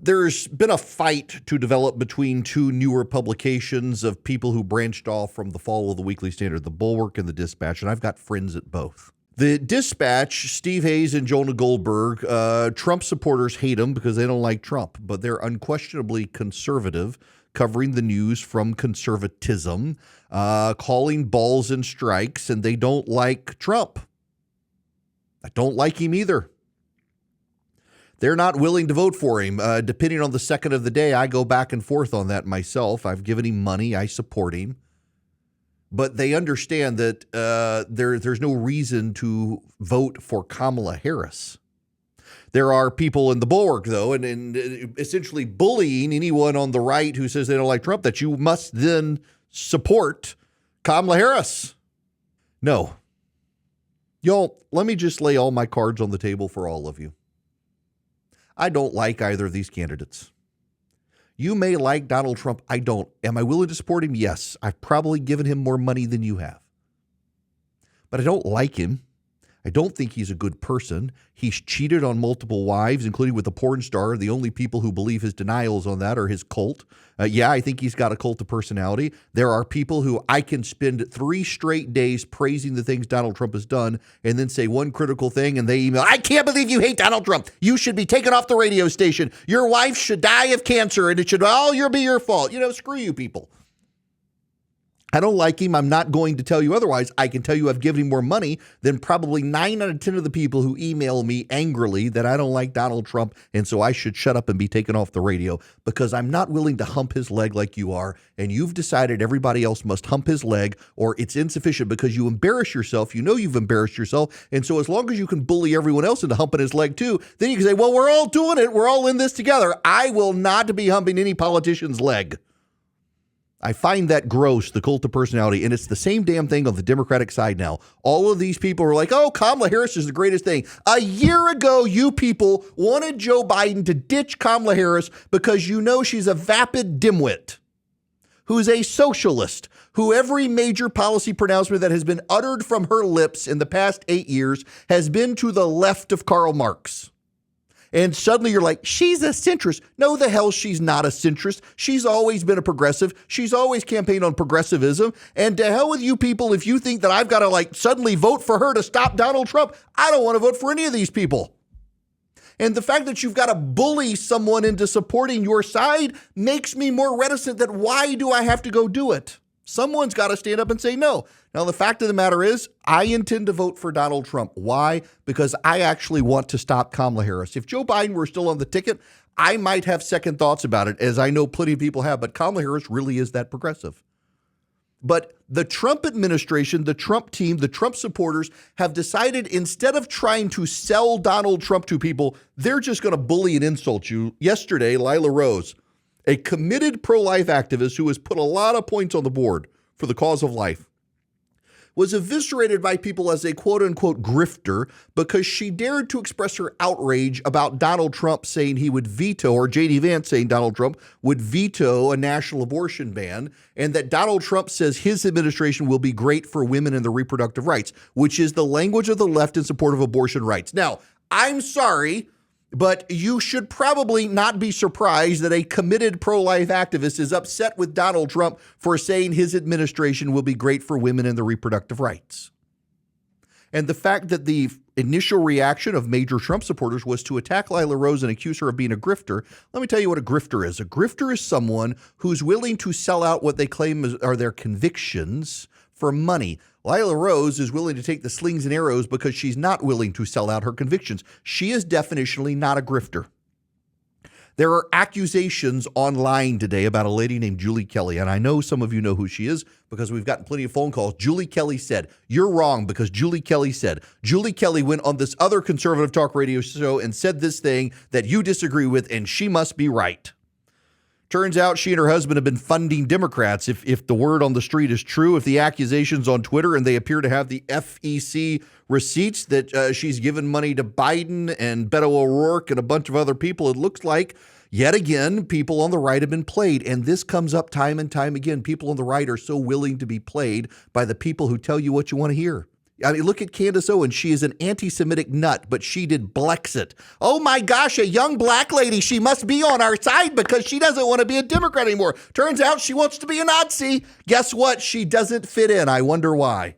There's been a fight to develop between two newer publications of people who branched off from the fall of the Weekly Standard, the Bulwark and the Dispatch, and I've got friends at both. The Dispatch, Steve Hayes and Jonah Goldberg, Trump supporters hate them because they don't like Trump, but they're unquestionably conservative, covering the news from conservatism, calling balls and strikes, and they don't like Trump. I don't like him either. They're not willing to vote for him. Depending on the second of the day, I go back and forth on that myself. I've given him money. I support him. But they understand that there's no reason to vote for Kamala Harris. There are people in the Bulwark, though, and essentially bullying anyone on the right who says they don't like Trump, that you must then support Kamala Harris. No. Y'all, let me just lay all my cards on the table for all of you. I don't like either of these candidates. You may like Donald Trump. I don't. Am I willing to support him? Yes. I've probably given him more money than you have. But I don't like him. I don't think he's a good person. He's cheated on multiple wives, including with a porn star. The only people who believe his denials on that are his cult. Yeah, I think he's got a cult of personality. There are people who I can spend 3 straight days praising the things Donald Trump has done and then say one critical thing and they email, I can't believe you hate Donald Trump. You should be taken off the radio station. Your wife should die of cancer and it should all be your fault. Screw you people. I don't like him. I'm not going to tell you otherwise. I can tell you I've given him more money than probably 9 out of 10 of the people who email me angrily that I don't like Donald Trump, and so I should shut up and be taken off the radio because I'm not willing to hump his leg like you are, and you've decided everybody else must hump his leg or it's insufficient because you embarrass yourself. You know you've embarrassed yourself, and so as long as you can bully everyone else into humping his leg too, then you can say, well, we're all doing it. We're all in this together. I will not be humping any politician's leg. I find that gross, the cult of personality, and it's the same damn thing on the Democratic side now. All of these people are like, oh, Kamala Harris is the greatest thing. A year ago, you people wanted Joe Biden to ditch Kamala Harris because she's a vapid dimwit who's a socialist, who every major policy pronouncement that has been uttered from her lips in the past 8 years has been to the left of Karl Marx. And suddenly you're like, she's a centrist. No, the hell she's not a centrist. She's always been a progressive. She's always campaigned on progressivism. And to hell with you people if you think that I've got to suddenly vote for her to stop Donald Trump. I don't want to vote for any of these people. And the fact that you've got to bully someone into supporting your side makes me more reticent that why do I have to go do it? Someone's got to stand up and say no. Now, the fact of the matter is, I intend to vote for Donald Trump. Why? Because I actually want to stop Kamala Harris. If Joe Biden were still on the ticket, I might have second thoughts about it, as I know plenty of people have, but Kamala Harris really is that progressive. But the Trump administration, the Trump team, the Trump supporters have decided instead of trying to sell Donald Trump to people, they're just going to bully and insult you. Yesterday, Lila Rose, a committed pro-life activist who has put a lot of points on the board for the cause of life, was eviscerated by people as a quote-unquote grifter because she dared to express her outrage about Donald Trump saying he would veto, or J.D. Vance saying Donald Trump would veto a national abortion ban, and that Donald Trump says his administration will be great for women and their reproductive rights, which is the language of the left in support of abortion rights. Now, I'm sorry, but you should probably not be surprised that a committed pro-life activist is upset with Donald Trump for saying his administration will be great for women and their reproductive rights. And the fact that the initial reaction of major Trump supporters was to attack Lila Rose and accuse her of being a grifter, let me tell you what a grifter is. A grifter is someone who's willing to sell out what they claim are their convictions for money. Lila Rose is willing to take the slings and arrows because she's not willing to sell out her convictions. She is definitionally not a grifter. There are accusations online today about a lady named Julie Kelly, and I know some of you know who she is because we've gotten plenty of phone calls. Julie Kelly said, you're wrong because Julie Kelly said. Julie Kelly went on this other conservative talk radio show and said this thing that you disagree with, and she must be right. Turns out she and her husband have been funding Democrats. If the word on the street is true, if the accusations on Twitter, and they appear to have the FEC receipts that she's given money to Biden and Beto O'Rourke and a bunch of other people, it looks like, yet again, people on the right have been played. And this comes up time and time again. People on the right are so willing to be played by the people who tell you what you want to hear. I mean, look at Candace Owens. She is an anti-Semitic nut, but she did Blexit. Oh my gosh, a young black lady. She must be on our side because she doesn't want to be a Democrat anymore. Turns out she wants to be a Nazi. Guess what? She doesn't fit in. I wonder why.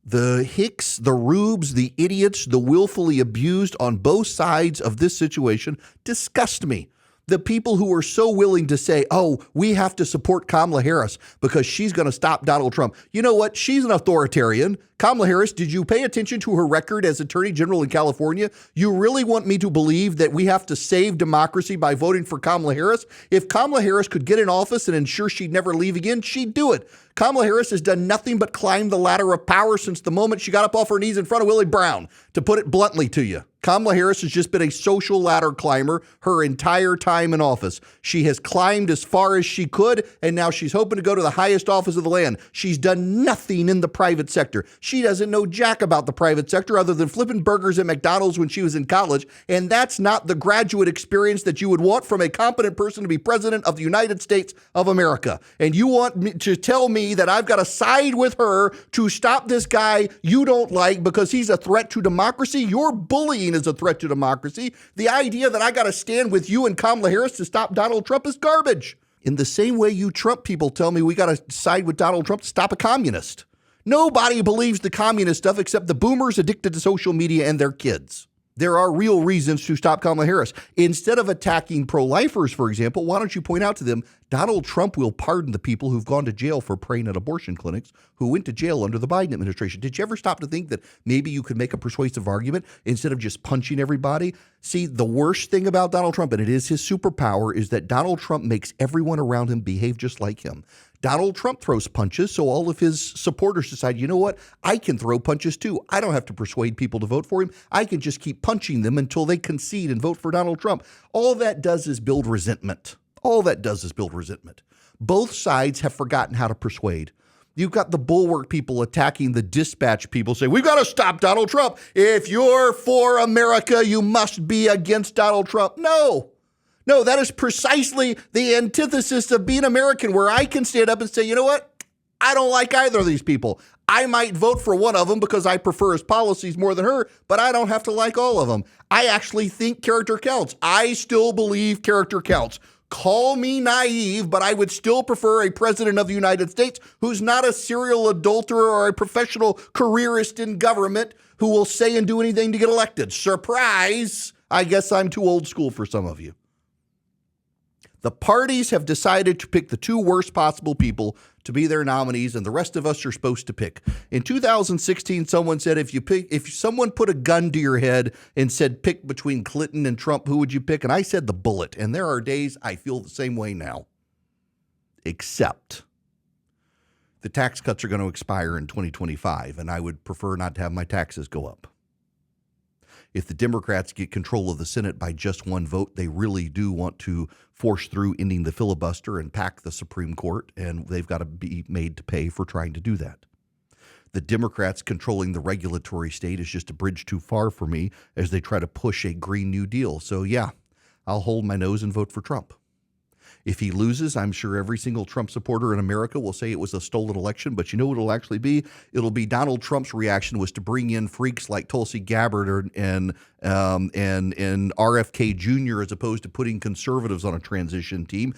The hicks, the rubes, the idiots, the willfully abused on both sides of this situation disgust me. The people who are so willing to say, oh, we have to support Kamala Harris because she's going to stop Donald Trump. You know what? She's an authoritarian. Kamala Harris, did you pay attention to her record as Attorney General in California? You really want me to believe that we have to save democracy by voting for Kamala Harris? If Kamala Harris could get in office and ensure she'd never leave again, she'd do it. Kamala Harris has done nothing but climb the ladder of power since the moment she got up off her knees in front of Willie Brown, to put it bluntly to you. Kamala Harris has just been a social ladder climber her entire time in office. She has climbed as far as she could, and now she's hoping to go to the highest office of the land. She's done nothing in the private sector. She doesn't know jack about the private sector other than flipping burgers at McDonald's when she was in college, and that's not the graduate experience that you would want from a competent person to be president of the United States of America. And you want me to tell me that I've got to side with her to stop this guy you don't like because he's a threat to democracy? Your bullying is a threat to democracy. The idea that I got to stand with you and Kamala Harris to stop Donald Trump is garbage. In the same way you Trump people tell me we got to side with Donald Trump to stop a communist. Nobody believes the communist stuff except the boomers addicted to social media and their kids. There are real reasons to stop Kamala Harris. Instead of attacking pro-lifers, for example, why don't you point out to them, Donald Trump will pardon the people who've gone to jail for praying at abortion clinics who went to jail under the Biden administration. Did you ever stop to think that maybe you could make a persuasive argument instead of just punching everybody? See, the worst thing about Donald Trump, and it is his superpower, is that Donald Trump makes everyone around him behave just like him. Donald Trump throws punches, so all of his supporters decide, you know what, I can throw punches too. I don't have to persuade people to vote for him. I can just keep punching them until they concede and vote for Donald Trump. All that does is build resentment. All that does is build resentment. Both sides have forgotten how to persuade. You've got the bulwark people attacking the dispatch people, saying, we've got to stop Donald Trump. If you're for America, you must be against Donald Trump. No, that is precisely the antithesis of being American, where I can stand up and say, you know what? I don't like either of these people. I might vote for one of them because I prefer his policies more than her, but I don't have to like all of them. I actually think character counts. I still believe character counts. Call me naive, but I would still prefer a president of the United States who's not a serial adulterer or a professional careerist in government who will say and do anything to get elected. Surprise! I guess I'm too old school for some of you. The parties have decided to pick the two worst possible people to be their nominees, and the rest of us are supposed to pick. In 2016, someone said, if someone put a gun to your head and said, pick between Clinton and Trump, who would you pick? And I said the bullet. And there are days I feel the same way now. Except the tax cuts are going to expire in 2025, and I would prefer not to have my taxes go up. If the Democrats get control of the Senate by just one vote, they really do want to force through ending the filibuster and pack the Supreme Court, and they've got to be made to pay for trying to do that. The Democrats controlling the regulatory state is just a bridge too far for me as they try to push a Green New Deal. So yeah, I'll hold my nose and vote for Trump. If he loses, I'm sure every single Trump supporter in America will say it was a stolen election, but you know what it'll actually be? It'll be Donald Trump's reaction was to bring in freaks like Tulsi Gabbard and RFK Jr. as opposed to putting conservatives on a transition team.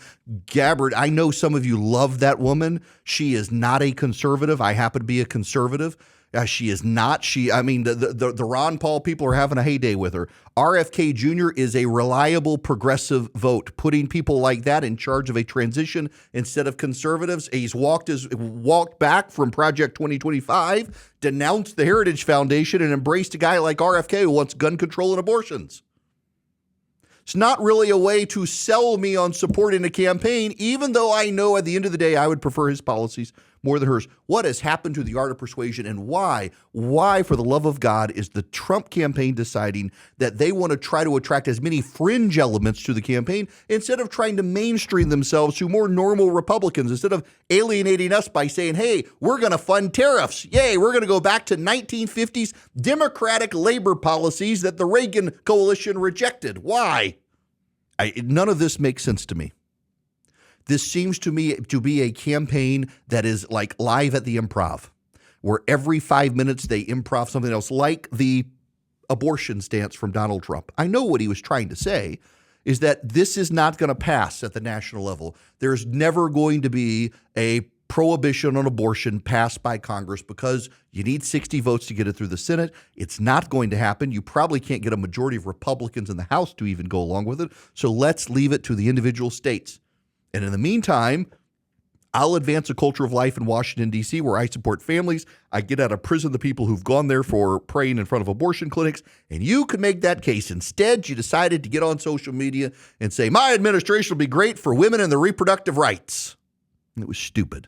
Gabbard, I know some of you love that woman. She is not a conservative. I happen to be a conservative. She is not. The Ron Paul people are having a heyday with her. RFK Jr. is a reliable progressive vote, putting people like that in charge of a transition instead of conservatives. He's walked back from Project 2025, denounced the Heritage Foundation, and embraced a guy like RFK who wants gun control and abortions. It's not really a way to sell me on supporting a campaign, even though I know at the end of the day I would prefer his policies more than hers. What has happened to the art of persuasion, and why, for the love of God, is the Trump campaign deciding that they want to try to attract as many fringe elements to the campaign instead of trying to mainstream themselves to more normal Republicans, instead of alienating us by saying, hey, we're going to fund tariffs. Yay, we're going to go back to 1950s Democratic labor policies that the Reagan coalition rejected. Why? None of this makes sense to me. This seems to me to be a campaign that is like live at the Improv. where every 5 minutes they improv something else, like the abortion stance from Donald Trump. I know what he was trying to say is that this is not going to pass at the national level. There's never going to be a prohibition on abortion passed by Congress because you need 60 votes to get it through the Senate. It's not going to happen. You probably can't get a majority of Republicans in the House to even go along with it. So let's leave it to the individual states. And in the meantime, I'll advance a culture of life in Washington, D.C., where I support families. I get out of prison the people who've gone there for praying in front of abortion clinics. And you could make that case. Instead, you decided to get on social media and say, my administration will be great for women and their reproductive rights. And it was stupid.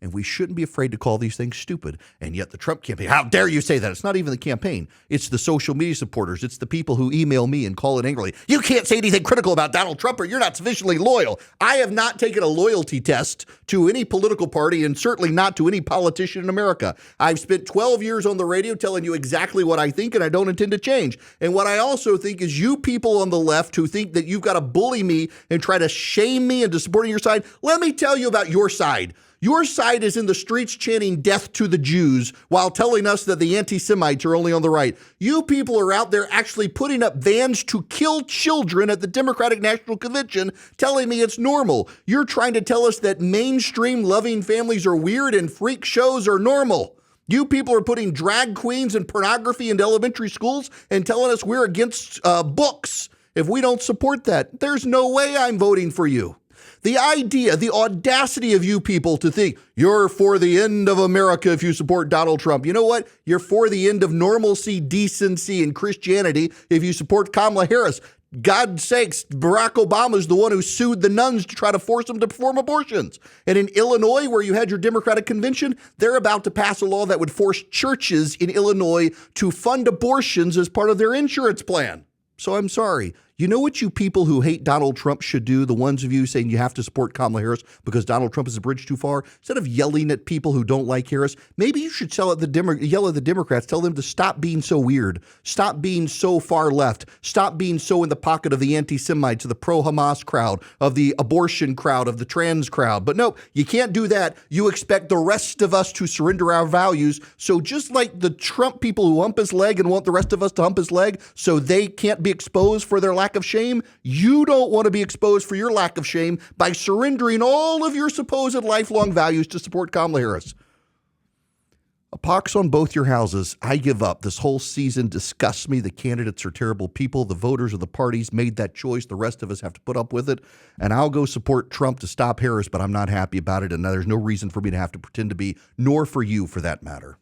And we shouldn't be afraid to call these things stupid. And yet the Trump campaign, how dare you say that? It's not even the campaign. It's the social media supporters. It's the people who email me and call it angrily. You can't say anything critical about Donald Trump or you're not sufficiently loyal. I have not taken a loyalty test to any political party and certainly not to any politician in America. I've spent 12 years on the radio telling you exactly what I think, and I don't intend to change. And what I also think is you people on the left who think that you've got to bully me and try to shame me into supporting your side, let me tell you about your side. Your side is in the streets chanting death to the Jews while telling us that the anti-Semites are only on the right. You people are out there actually putting up vans to kill children at the Democratic National Convention, telling me it's normal. You're trying to tell us that mainstream loving families are weird and freak shows are normal. You people are putting drag queens and pornography into elementary schools and telling us we're against books if we don't support that. There's no way I'm voting for you. The idea, the audacity of you people to think you're for the end of America if you support Donald Trump. You know what? You're for the end of normalcy, decency, and Christianity if you support Kamala Harris. God's sakes, Barack Obama is the one who sued the nuns to try to force them to perform abortions. And in Illinois, where you had your Democratic convention, they're about to pass a law that would force churches in Illinois to fund abortions as part of their insurance plan. So I'm sorry. You know what you people who hate Donald Trump should do, the ones of you saying you have to support Kamala Harris because Donald Trump is a bridge too far? Instead of yelling at people who don't like Harris, maybe you should yell at the Democrats, tell them to stop being so weird, stop being so far left, stop being so in the pocket of the anti-Semites, of the pro-Hamas crowd, of the abortion crowd, of the trans crowd. But no, you can't do that. You expect the rest of us to surrender our values. So just like the Trump people who hump his leg and want the rest of us to hump his leg so they can't be exposed for their lack of shame, you don't want to be exposed for your lack of shame by surrendering all of your supposed lifelong values to support Kamala Harris. A pox on both your houses. I give up. This whole season disgusts me. The candidates are terrible people. The voters of the parties made that choice. The rest of us have to put up with it. And I'll go support Trump to stop Harris, but I'm not happy about it. And there's no reason for me to have to pretend to be, nor for you for that matter.